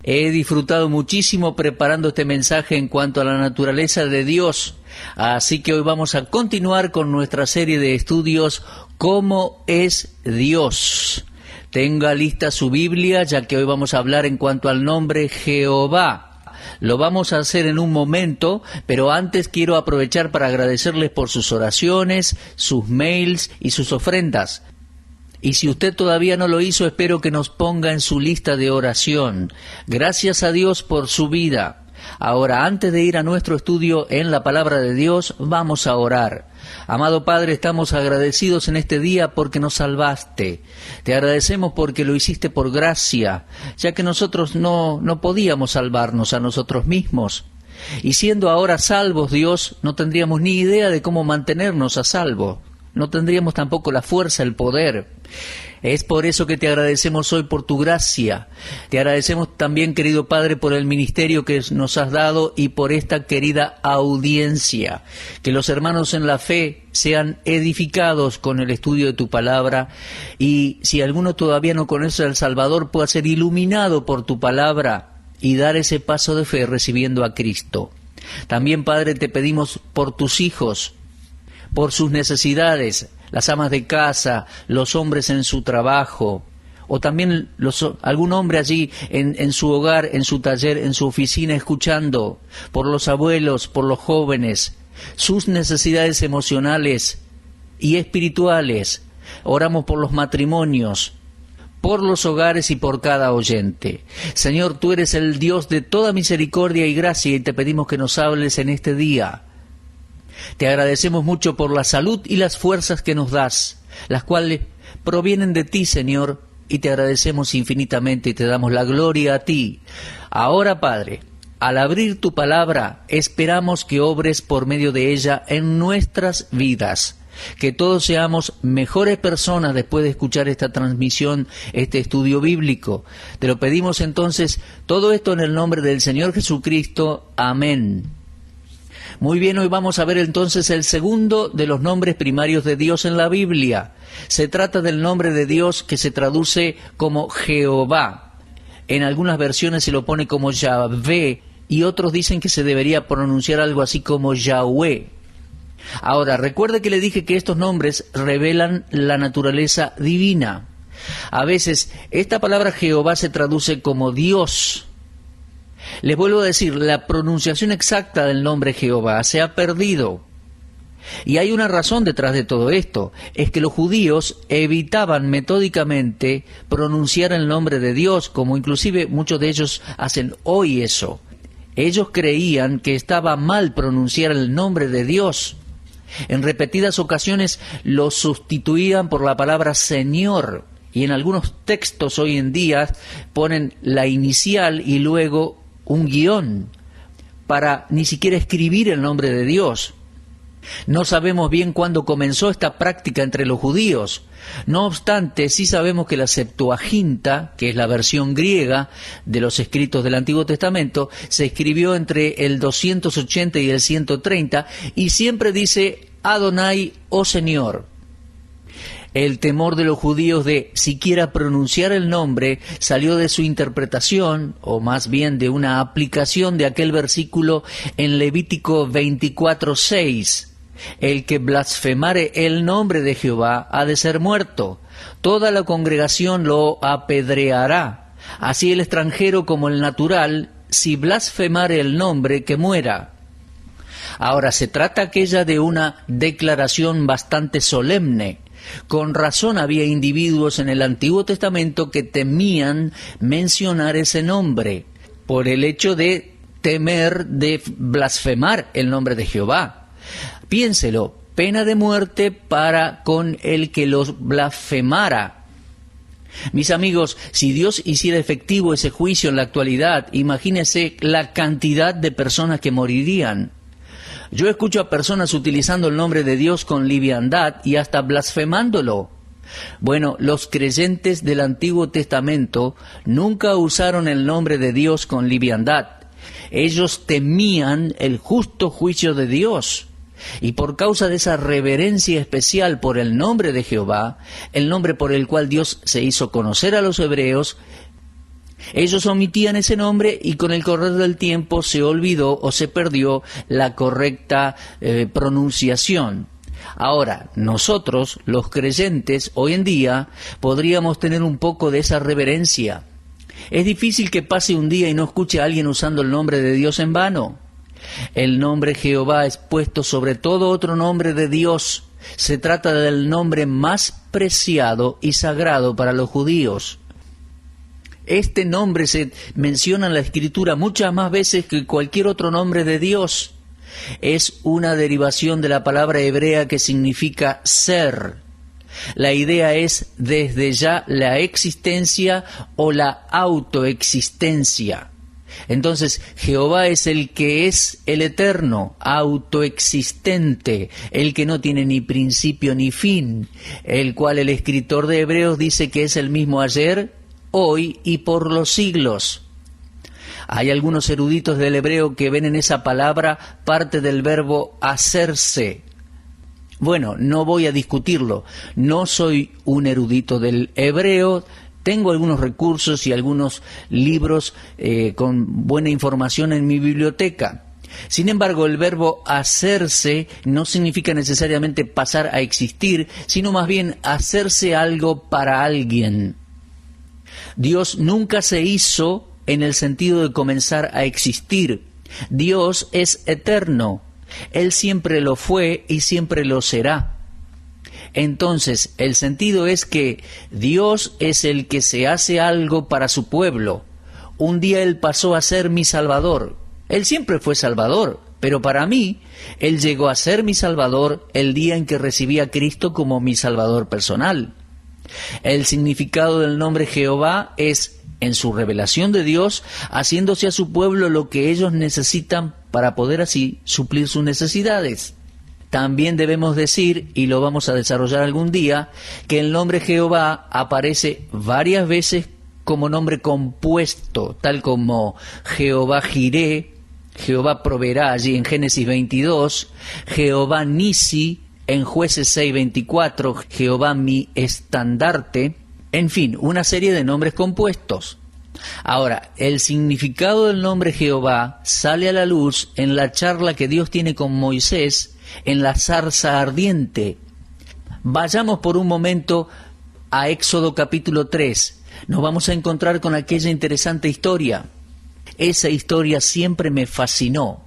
He disfrutado muchísimo preparando este mensaje en cuanto a la naturaleza de Dios. Así que hoy vamos a continuar con nuestra serie de estudios ¿Cómo es Dios? Tenga lista su Biblia, ya que hoy vamos a hablar en cuanto al nombre Jehová. Lo vamos a hacer en un momento, pero antes quiero aprovechar para agradecerles por sus oraciones, sus mails y sus ofrendas. Y si usted todavía no lo hizo, espero que nos ponga en su lista de oración. Gracias a Dios por su vida. Ahora, antes de ir a nuestro estudio en la Palabra de Dios, vamos a orar. Amado Padre, estamos agradecidos en este día porque nos salvaste. Te agradecemos porque lo hiciste por gracia, ya que nosotros no podíamos salvarnos a nosotros mismos. Y siendo ahora salvos, Dios, no tendríamos ni idea de cómo mantenernos a salvo. No tendríamos tampoco la fuerza, el poder. Es por eso que te agradecemos hoy por tu gracia. Te agradecemos también, querido Padre, por el ministerio que nos has dado y por esta querida audiencia. Que los hermanos en la fe sean edificados con el estudio de tu palabra y si alguno todavía no conoce al Salvador, pueda ser iluminado por tu palabra y dar ese paso de fe recibiendo a Cristo. También, Padre, te pedimos por tus hijos, por sus necesidades, las amas de casa, los hombres en su trabajo, o también algún hombre allí en su hogar, en su taller, en su oficina, escuchando, por los abuelos, por los jóvenes, sus necesidades emocionales y espirituales. Oramos por los matrimonios, por los hogares y por cada oyente. Señor, tú eres el Dios de toda misericordia y gracia y te pedimos que nos hables en este día. Te agradecemos mucho por la salud y las fuerzas que nos das, las cuales provienen de ti, Señor, y te agradecemos infinitamente y te damos la gloria a ti. Ahora, Padre, al abrir tu palabra, esperamos que obres por medio de ella en nuestras vidas, que todos seamos mejores personas después de escuchar esta transmisión, este estudio bíblico. Te lo pedimos entonces, todo esto en el nombre del Señor Jesucristo. Amén. Muy bien, hoy vamos a ver entonces el segundo de los nombres primarios de Dios en la Biblia. Se trata del nombre de Dios que se traduce como Jehová. En algunas versiones se lo pone como Yahvé y otros dicen que se debería pronunciar algo así como Yahweh. Ahora, recuerde que le dije que estos nombres revelan la naturaleza divina. A veces esta palabra Jehová se traduce como Dios. Les vuelvo a decir, la pronunciación exacta del nombre Jehová se ha perdido. Y hay una razón detrás de todo esto, es que los judíos evitaban metódicamente pronunciar el nombre de Dios, como inclusive muchos de ellos hacen hoy eso. Ellos creían que estaba mal pronunciar el nombre de Dios. En repetidas ocasiones lo sustituían por la palabra Señor. Y en algunos textos hoy en día ponen la inicial y luego un guión para ni siquiera escribir el nombre de Dios. No sabemos bien cuándo comenzó esta práctica entre los judíos. No obstante, sí sabemos que la Septuaginta, que es la versión griega de los escritos del Antiguo Testamento, se escribió entre el 280 y el 130 y siempre dice Adonai o Señor. El temor de los judíos de siquiera pronunciar el nombre salió de su interpretación, o más bien de una aplicación de aquel versículo en Levítico 24:6. El que blasfemare el nombre de Jehová ha de ser muerto. Toda la congregación lo apedreará. Así el extranjero como el natural, si blasfemare el nombre, que muera. Ahora, se trata aquella de una declaración bastante solemne. Con razón había individuos en el Antiguo Testamento que temían mencionar ese nombre, por el hecho de temer de blasfemar el nombre de Jehová. Piénselo, pena de muerte para con el que los blasfemara. Mis amigos, si Dios hiciera efectivo ese juicio en la actualidad, imagínese la cantidad de personas que morirían. Yo escucho a personas utilizando el nombre de Dios con liviandad y hasta blasfemándolo. Bueno, los creyentes del Antiguo Testamento nunca usaron el nombre de Dios con liviandad. Ellos temían el justo juicio de Dios. Y por causa de esa reverencia especial por el nombre de Jehová, el nombre por el cual Dios se hizo conocer a los hebreos, Ellos omitían ese nombre y con el correr del tiempo se olvidó o se perdió la correcta pronunciación. Ahora, nosotros, los creyentes, hoy en día, podríamos tener un poco de esa reverencia. Es difícil que pase un día y no escuche a alguien usando el nombre de Dios en vano. El nombre Jehová es puesto sobre todo otro nombre de Dios. Se trata del nombre más preciado y sagrado para los judíos. Este nombre se menciona en la Escritura muchas más veces que cualquier otro nombre de Dios. Es una derivación de la palabra hebrea que significa ser. La idea es desde ya la existencia o la autoexistencia. Entonces, Jehová es el que es el eterno, autoexistente, el que no tiene ni principio ni fin, el cual el escritor de Hebreos dice que es el mismo ayer, hoy y por los siglos. Hay algunos eruditos del hebreo que ven en esa palabra parte del verbo hacerse. Bueno, no voy a discutirlo. No soy un erudito del hebreo. Tengo algunos recursos y algunos libros con buena información en mi biblioteca. Sin embargo, el verbo hacerse no significa necesariamente pasar a existir, sino más bien hacerse algo para alguien. Dios nunca se hizo en el sentido de comenzar a existir. Dios es eterno. Él siempre lo fue y siempre lo será. Entonces, el sentido es que Dios es el que se hace algo para su pueblo. Un día Él pasó a ser mi Salvador. Él siempre fue Salvador, pero para mí, Él llegó a ser mi Salvador el día en que recibí a Cristo como mi Salvador personal. El significado del nombre Jehová es, en su revelación de Dios, haciéndose a su pueblo lo que ellos necesitan para poder así suplir sus necesidades. También debemos decir, y lo vamos a desarrollar algún día, que el nombre Jehová aparece varias veces como nombre compuesto, tal como Jehová Jiré, Jehová proveerá allí en Génesis 22, Jehová Nisi en Jueces 6:24, Jehová mi estandarte, en fin, una serie de nombres compuestos. Ahora, el significado del nombre Jehová sale a la luz en la charla que Dios tiene con Moisés en la zarza ardiente. Vayamos por un momento a Éxodo capítulo 3. Nos vamos a encontrar con aquella interesante historia. Esa historia siempre me fascinó.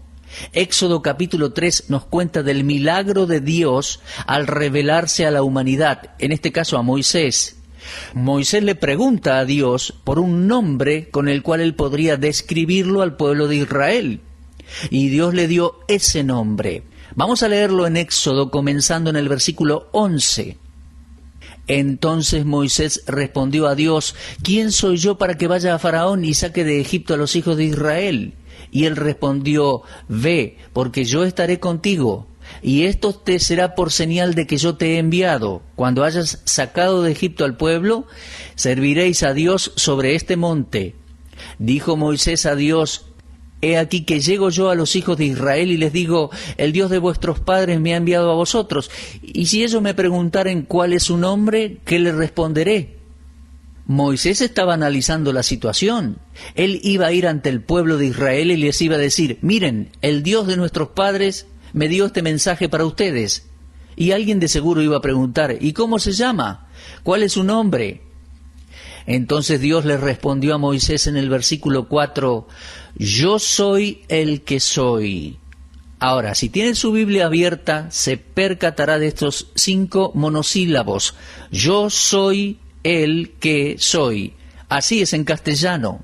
Éxodo capítulo 3 nos cuenta del milagro de Dios al revelarse a la humanidad, en este caso a Moisés. Moisés le pregunta a Dios por un nombre con el cual él podría describirlo al pueblo de Israel. Y Dios le dio ese nombre. Vamos a leerlo en Éxodo, comenzando en el versículo 11. Entonces Moisés respondió a Dios: ¿Quién soy yo para que vaya a Faraón y saque de Egipto a los hijos de Israel? Y él respondió: Ve, porque yo estaré contigo. Y esto te será por señal de que yo te he enviado. Cuando hayas sacado de Egipto al pueblo, serviréis a Dios sobre este monte. Dijo Moisés a Dios: He aquí que llego yo a los hijos de Israel y les digo: el Dios de vuestros padres me ha enviado a vosotros. Y si ellos me preguntaren cuál es su nombre, ¿qué les responderé? Moisés estaba analizando la situación. Él iba a ir ante el pueblo de Israel y les iba a decir: miren, el Dios de nuestros padres me dio este mensaje para ustedes. Y alguien de seguro iba a preguntar: ¿y cómo se llama? ¿Cuál es su nombre? Entonces Dios le respondió a Moisés en el versículo 4: Yo soy el que soy. Ahora, si tiene su Biblia abierta, se percatará de estos 5 monosílabos. Yo soy el que soy. Así es en castellano.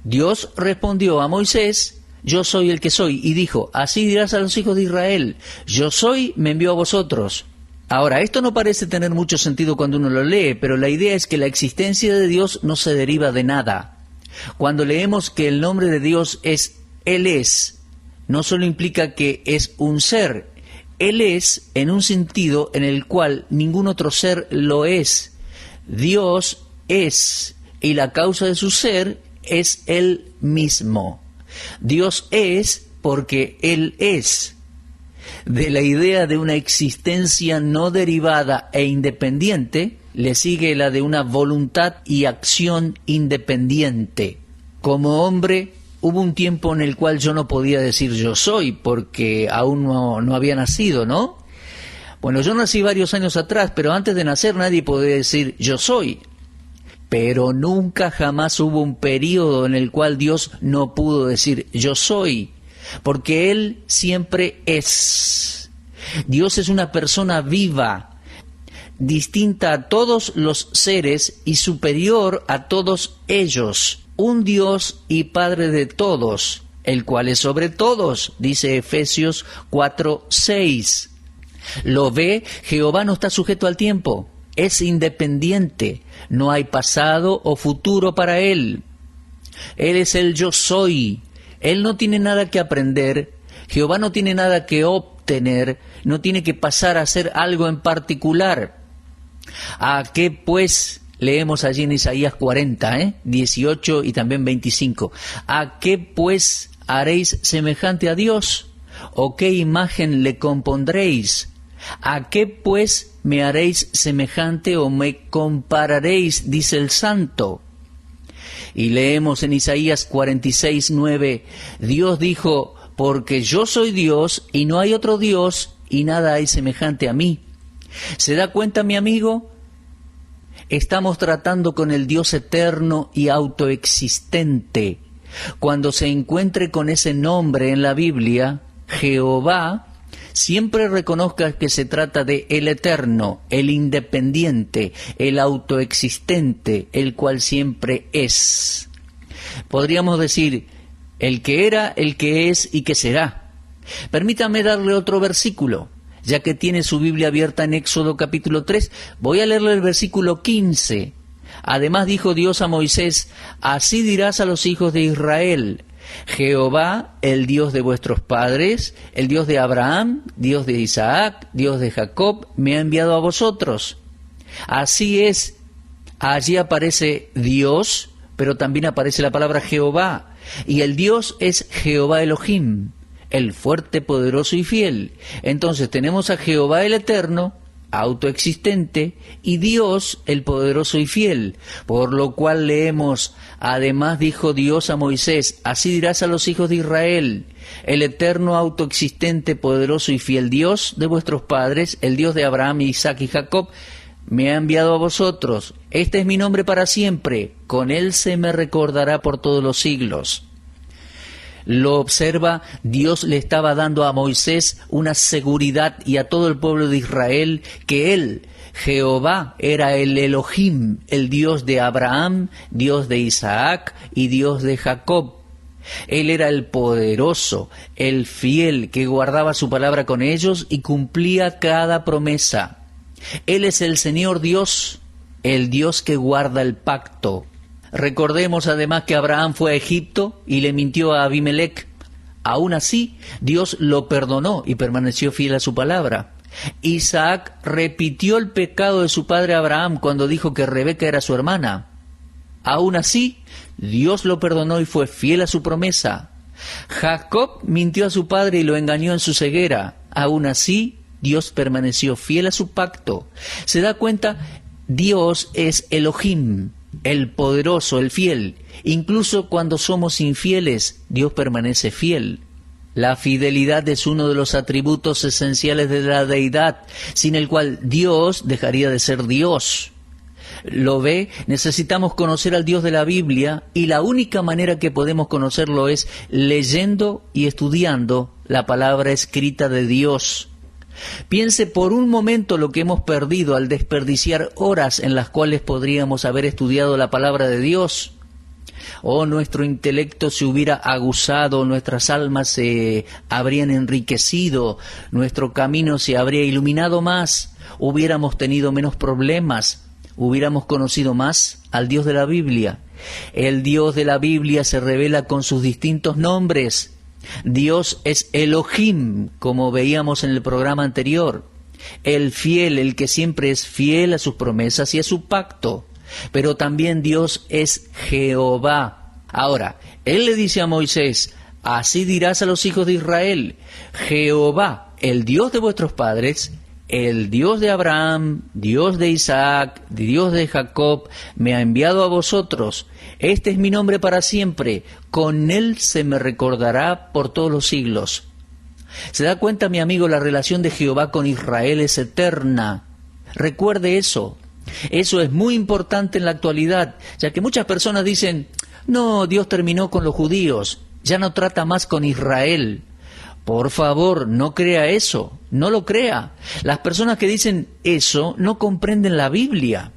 Dios respondió a Moisés: Yo soy el que soy. Y dijo: así dirás a los hijos de Israel: Yo soy, me envió a vosotros. Ahora, esto no parece tener mucho sentido cuando uno lo lee, pero la idea es que la existencia de Dios no se deriva de nada. Cuando leemos que el nombre de Dios es Él es, no solo implica que es un ser. Él es en un sentido en el cual ningún otro ser lo es. Dios es, y la causa de su ser es Él mismo. Dios es porque Él es. De la idea de una existencia no derivada e independiente, le sigue la de una voluntad y acción independiente. Como hombre, hubo un tiempo en el cual yo no podía decir yo soy, porque aún no había nacido, ¿no? Bueno, yo nací varios años atrás, pero antes de nacer nadie podía decir yo soy. Pero nunca jamás hubo un período en el cual Dios no pudo decir yo soy, porque Él siempre es. Dios es una persona viva, distinta a todos los seres y superior a todos ellos, un Dios y Padre de todos, el cual es sobre todos, dice Efesios 4:6. Lo ve, Jehová no está sujeto al tiempo, es independiente, no hay pasado o futuro para Él. Él es el yo soy, Él no tiene nada que aprender, Jehová no tiene nada que obtener, no tiene que pasar a hacer algo en particular. ¿A qué pues? Leemos allí en Isaías 40, 18 y también 25. ¿A qué pues haréis semejante a Dios? ¿O qué imagen le compondréis? ¿A qué pues me haréis semejante o me compararéis? Dice el Santo. Y leemos en Isaías 46:9, Dios dijo, porque yo soy Dios y no hay otro Dios y nada hay semejante a mí. ¿Se da cuenta, mi amigo? Estamos tratando con el Dios eterno y autoexistente. Cuando se encuentre con ese nombre en la Biblia, Jehová, siempre reconozca que se trata de el eterno, el independiente, el autoexistente, el cual siempre es. Podríamos decir, el que era, el que es y que será. Permítame darle otro versículo, ya que tiene su Biblia abierta en Éxodo capítulo 3, voy a leerle el versículo 15. Además dijo Dios a Moisés, así dirás a los hijos de Israel, Jehová, el Dios de vuestros padres, el Dios de Abraham, Dios de Isaac, Dios de Jacob, me ha enviado a vosotros. Así es, allí aparece Dios, pero también aparece la palabra Jehová, y el Dios es Jehová Elohim, el fuerte, poderoso y fiel. Entonces tenemos a Jehová el eterno, autoexistente, y Dios el poderoso y fiel, por lo cual leemos, además dijo Dios a Moisés, así dirás a los hijos de Israel, el eterno, autoexistente, poderoso y fiel Dios de vuestros padres, el Dios de Abraham, Isaac y Jacob, me ha enviado a vosotros. Este es mi nombre para siempre, con él se me recordará por todos los siglos. Lo observa, Dios le estaba dando a Moisés una seguridad y a todo el pueblo de Israel que él, Jehová, era el Elohim, el Dios de Abraham, Dios de Isaac y Dios de Jacob. Él era el poderoso, el fiel, que guardaba su palabra con ellos y cumplía cada promesa. Él es el Señor Dios, el Dios que guarda el pacto. Recordemos además que Abraham fue a Egipto y le mintió a Abimelech. Aún así, Dios lo perdonó y permaneció fiel a su palabra. Isaac repitió el pecado de su padre Abraham cuando dijo que Rebeca era su hermana. Aún así, Dios lo perdonó y fue fiel a su promesa. Jacob mintió a su padre y lo engañó en su ceguera. Aún así, Dios permaneció fiel a su pacto. ¿Se da cuenta? Dios es Elohim, el poderoso, el fiel. Incluso cuando somos infieles, Dios permanece fiel. La fidelidad es uno de los atributos esenciales de la deidad, sin el cual Dios dejaría de ser Dios. ¿Lo ve? Necesitamos conocer al Dios de la Biblia y la única manera que podemos conocerlo es leyendo y estudiando la palabra escrita de Dios. Piense por un momento lo que hemos perdido al desperdiciar horas en las cuales podríamos haber estudiado la palabra de Dios. Nuestro intelecto se hubiera aguzado, nuestras almas se habrían enriquecido, nuestro camino se habría iluminado más, hubiéramos tenido menos problemas, hubiéramos conocido más al Dios de la Biblia. El Dios de la Biblia se revela con sus distintos nombres. Dios es Elohim, como veíamos en el programa anterior, el fiel, el que siempre es fiel a sus promesas y a su pacto. Pero también Dios es Jehová. Ahora, Él le dice a Moisés, así dirás a los hijos de Israel, Jehová, el Dios de vuestros padres, el Dios de Abraham, Dios de Isaac, Dios de Jacob, me ha enviado a vosotros. Este es mi nombre para siempre. Con él se me recordará por todos los siglos. ¿Se da cuenta, mi amigo? La relación de Jehová con Israel es eterna. Recuerde eso. Eso es muy importante en la actualidad, ya que muchas personas dicen, no, Dios terminó con los judíos, ya no trata más con Israel. Por favor, no crea eso, no lo crea. Las personas que dicen eso no comprenden la Biblia.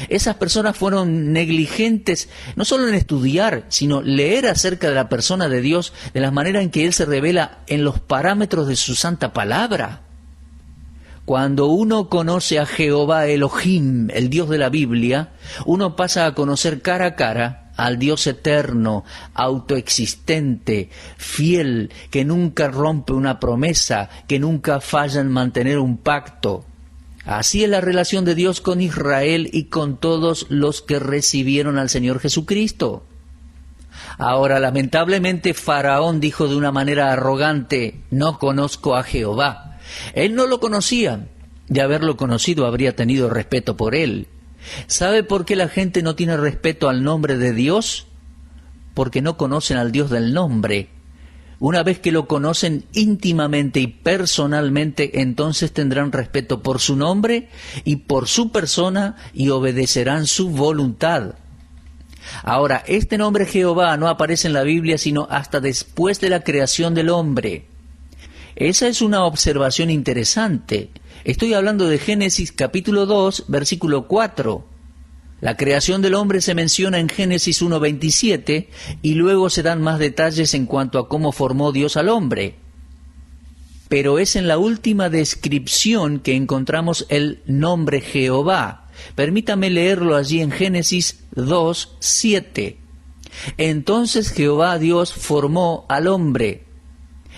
Esas personas fueron negligentes, no solo en estudiar, sino leer acerca de la persona de Dios, de la manera en que Él se revela en los parámetros de su santa palabra. Cuando uno conoce a Jehová Elohim, el Dios de la Biblia, uno pasa a conocer cara a cara al Dios eterno, autoexistente, fiel, que nunca rompe una promesa, que nunca falla en mantener un pacto. Así es la relación de Dios con Israel y con todos los que recibieron al Señor Jesucristo. Ahora, lamentablemente, Faraón dijo de una manera arrogante, no conozco a Jehová. Él no lo conocía. De haberlo conocido, habría tenido respeto por él. ¿Sabe por qué la gente no tiene respeto al nombre de Dios? Porque no conocen al Dios del nombre. Una vez que lo conocen íntimamente y personalmente, entonces tendrán respeto por su nombre y por su persona y obedecerán su voluntad. Ahora, este nombre Jehová no aparece en la Biblia sino hasta después de la creación del hombre. Esa es una observación interesante. Estoy hablando de Génesis capítulo 2, versículo 4. La creación del hombre se menciona en Génesis 1:27 y luego se dan más detalles en cuanto a cómo formó Dios al hombre. Pero es en la última descripción que encontramos el nombre Jehová. Permítame leerlo allí en Génesis 2:7. Entonces Jehová Dios formó al hombre.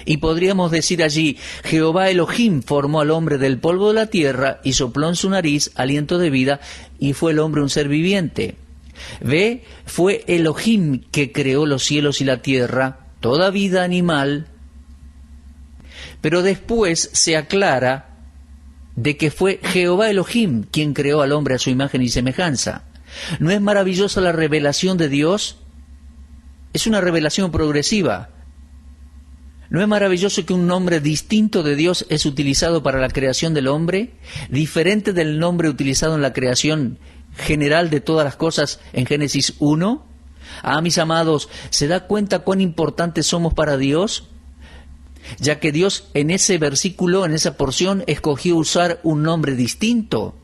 Y podríamos decir allí, Jehová Elohim formó al hombre del polvo de la tierra y sopló en su nariz aliento de vida y fue el hombre un ser viviente. Ve, fue Elohim que creó los cielos y la tierra, toda vida animal. Pero después se aclara de que fue Jehová Elohim quien creó al hombre a su imagen y semejanza. ¿No es maravillosa la revelación de Dios? Es una revelación progresiva. ¿No es maravilloso que un nombre distinto de Dios es utilizado para la creación del hombre, diferente del nombre utilizado en la creación general de todas las cosas en Génesis 1? Ah, mis amados, ¿se da cuenta cuán importantes somos para Dios? Ya que Dios en ese versículo, en esa porción, escogió usar un nombre distinto.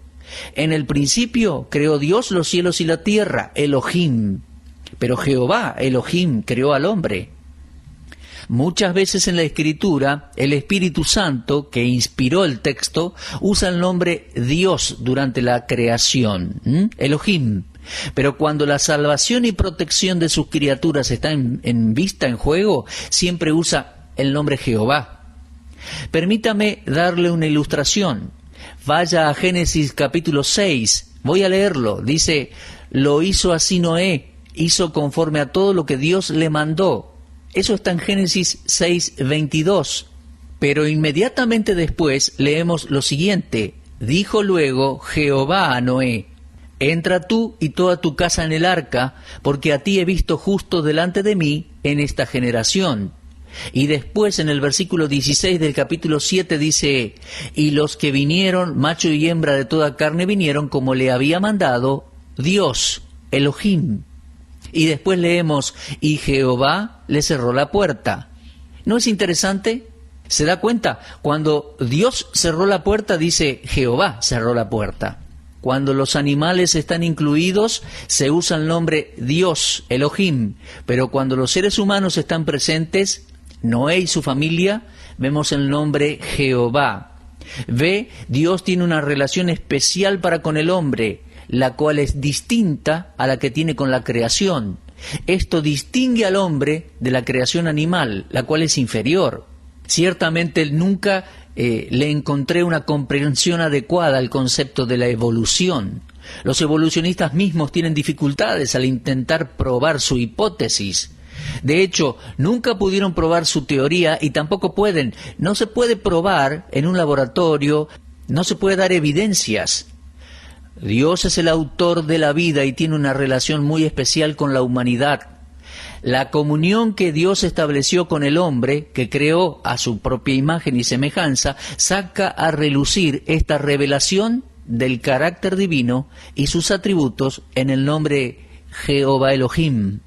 En el principio creó Dios los cielos y la tierra, Elohim, pero Jehová, Elohim, creó al hombre. Muchas veces en la Escritura, el Espíritu Santo, que inspiró el texto, usa el nombre Dios durante la creación, Elohim. Pero cuando la salvación y protección de sus criaturas está en vista, en juego, siempre usa el nombre Jehová. Permítame darle una ilustración. Vaya a Génesis capítulo 6, voy a leerlo. Dice, lo hizo así Noé, hizo conforme a todo lo que Dios le mandó. Eso está en Génesis 6:22. Pero inmediatamente después leemos lo siguiente. Dijo luego Jehová a Noé, entra tú y toda tu casa en el arca, porque a ti he visto justo delante de mí en esta generación. Y después en el versículo 16 del capítulo 7 dice, y los que vinieron, macho y hembra de toda carne vinieron como le había mandado Dios, Elohim. Y después leemos, y Jehová le cerró la puerta. ¿No es interesante? ¿Se da cuenta? Cuando Dios cerró la puerta, dice Jehová cerró la puerta. Cuando los animales están incluidos, se usa el nombre Dios, Elohim. Pero cuando los seres humanos están presentes, Noé y su familia, vemos el nombre Jehová. Ve, Dios tiene una relación especial para con el hombre, la cual es distinta a la que tiene con la creación. Esto distingue al hombre de la creación animal, la cual es inferior. Ciertamente nunca le encontré una comprensión adecuada al concepto de la evolución. Los evolucionistas mismos tienen dificultades al intentar probar su hipótesis. De hecho, nunca pudieron probar su teoría y tampoco pueden. No se puede probar en un laboratorio No se puede dar evidencias. Dios es el autor de la vida y tiene una relación muy especial con la humanidad. La comunión que Dios estableció con el hombre, que creó a su propia imagen y semejanza, saca a relucir esta revelación del carácter divino y sus atributos en el nombre Jehová Elohim.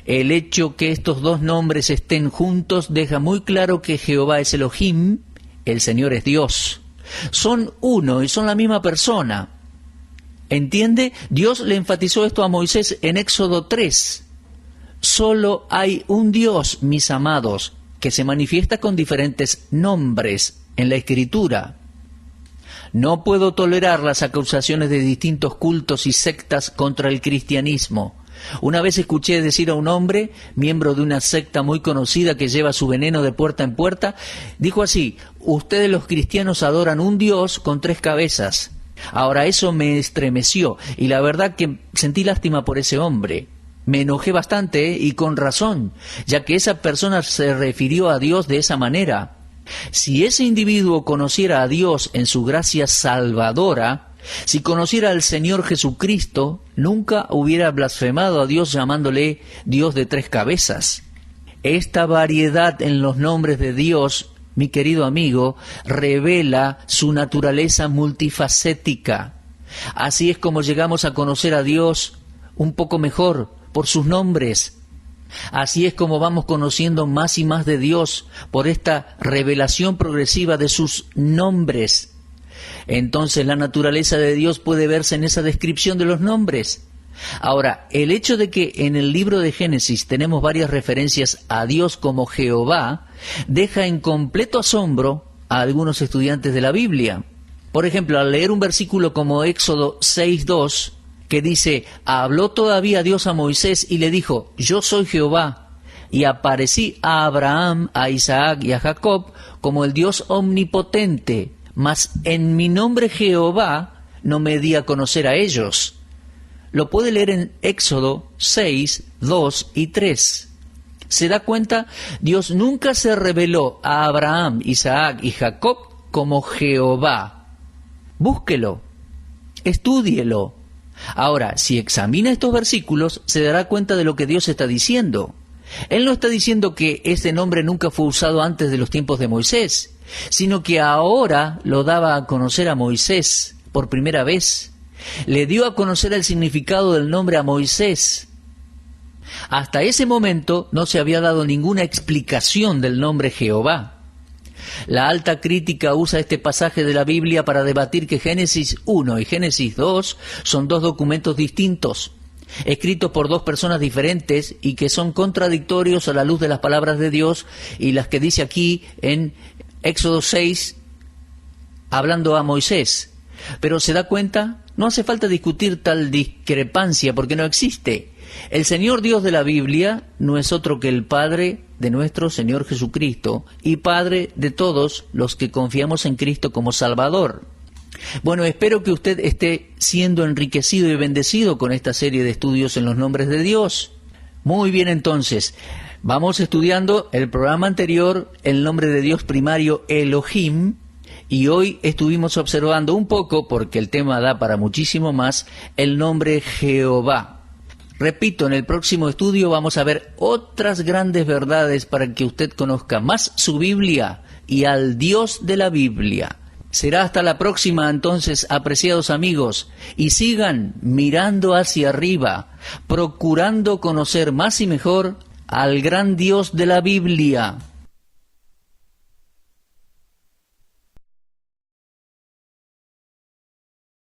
El hecho que estos dos nombres estén juntos deja muy claro que Jehová es Elohim, el Señor es Dios. Son uno y son la misma persona. ¿Entiende? Dios le enfatizó esto a Moisés en Éxodo 3. Solo hay un Dios, mis amados, que se manifiesta con diferentes nombres en la Escritura. No puedo tolerar las acusaciones de distintos cultos y sectas contra el cristianismo. Una vez escuché decir a un hombre, miembro de una secta muy conocida que lleva su veneno de puerta en puerta, dijo así: ustedes los cristianos adoran un Dios con 3 cabezas. Ahora eso me estremeció y la verdad que sentí lástima por ese hombre. Me enojé bastante y con razón, ya que esa persona se refirió a Dios de esa manera. Si ese individuo conociera a Dios en su gracia salvadora, si conociera al Señor Jesucristo, nunca hubiera blasfemado a Dios llamándole Dios de 3 cabezas. Esta variedad en los nombres de Dios, mi querido amigo, revela su naturaleza multifacética. Así es como llegamos a conocer a Dios un poco mejor por sus nombres. Así es como vamos conociendo más y más de Dios por esta revelación progresiva de sus nombres. Entonces la naturaleza de Dios puede verse en esa descripción de los nombres. Ahora, el hecho de que en el libro de Génesis tenemos varias referencias a Dios como Jehová, deja en completo asombro a algunos estudiantes de la Biblia. Por ejemplo, al leer un versículo como Éxodo 6:2, que dice: habló todavía Dios a Moisés y le dijo: yo soy Jehová, y aparecí a Abraham, a Isaac y a Jacob como el Dios omnipotente, mas en mi nombre Jehová no me di a conocer a ellos. Lo puede leer en Éxodo 6:2 y 3. ¿Se da cuenta? Dios nunca se reveló a Abraham, Isaac y Jacob como Jehová. Búsquelo, estúdielo. Ahora, si examina estos versículos, se dará cuenta de lo que Dios está diciendo. Él no está diciendo que este nombre nunca fue usado antes de los tiempos de Moisés, sino que ahora lo daba a conocer a Moisés por primera vez. Le dio a conocer el significado del nombre a Moisés. Hasta ese momento no se había dado ninguna explicación del nombre Jehová. La alta crítica usa este pasaje de la Biblia para debatir que Génesis 1 y Génesis 2 son 2 documentos distintos, escritos por 2 personas diferentes y que son contradictorios a la luz de las palabras de Dios y las que dice aquí en Éxodo 6, hablando a Moisés. Pero ¿se da cuenta? No hace falta discutir tal discrepancia porque no existe. El Señor Dios de la Biblia no es otro que el Padre de nuestro Señor Jesucristo y Padre de todos los que confiamos en Cristo como Salvador. Bueno, espero que usted esté siendo enriquecido y bendecido con esta serie de estudios en los nombres de Dios. Muy bien, entonces, vamos estudiando el programa anterior, el nombre de Dios primario Elohim, y hoy estuvimos observando un poco, porque el tema da para muchísimo más, el nombre Jehová. Repito, en el próximo estudio vamos a ver otras grandes verdades para que usted conozca más su Biblia y al Dios de la Biblia. Será hasta la próxima, entonces, apreciados amigos, y sigan mirando hacia arriba, procurando conocer más y mejor al gran Dios de la Biblia.